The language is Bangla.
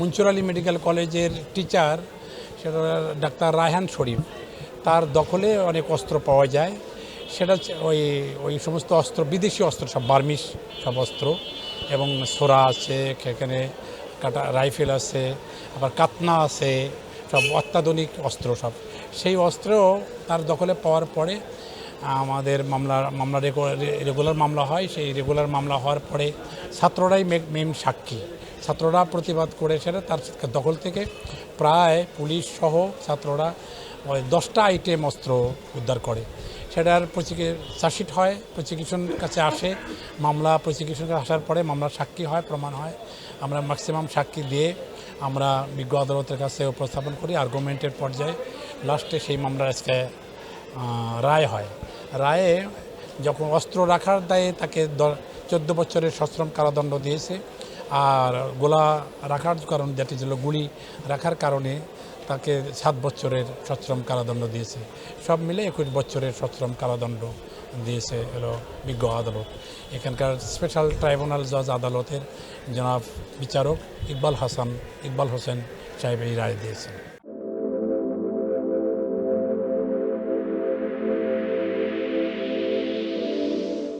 মনসুর আলী মেডিকেল কলেজের টিচার সেটা ডাক্তার রায়হান শরীফ, তার দখলে অনেক অস্ত্র পাওয়া যায়। সেটা ওই ওই সমস্ত অস্ত্র বিদেশি অস্ত্র, সব বার্মিস সব অস্ত্র, এবং সোরা আছে, সেখানে কাটা রাইফেল আছে, আবার কাতনা আছে, সব অত্যাধুনিক অস্ত্র সব। সেই অস্ত্র তার দখলে পাওয়ার পরে আমাদের মামলা রেগুলার মামলা হয়। সেই রেগুলার মামলা হওয়ার পরে ছাত্ররাই মেন সাক্ষী। ছাত্ররা প্রতিবাদ করে সেটা তার দখল থেকে প্রায় পুলিশ সহ ছাত্ররা 10টা আইটেম অস্ত্র উদ্ধার করে। সেটার চার্জশিট হয়, প্রসিকিউশন কাছে আসে, মামলা প্রসিকিউশন কাছে আসার পরে মামলার সাক্ষী হয়, প্রমাণ হয়। আমরা ম্যাক্সিমাম সাক্ষী দিয়ে আমরা বিজ্ঞ আদালতের কাছে উপস্থাপন করি আর্গুমেন্টের পর্যায়ে। লাস্টে সেই মামলার আজকে রায় হয়। রায়ে যখন অস্ত্র রাখার দায়ে তাকে 14 বছরের সশ্রম কারাদণ্ড দিয়েছে, আর গোলা রাখার কারণ যেটি ছিল গুলি রাখার কারণে তাকে 7 বছরের সশ্রম কারাদণ্ড দিয়েছে। সব মিলে 21 বছরের সশ্রম কারাদণ্ড দিয়েছে হলো বিজ্ঞ আদালত। এখানকার স্পেশাল ট্রাইব্যুনাল জজ আদালতের জনাব বিচারক ইকবাল হোসেন সাহেব এই রায় দিয়েছেন।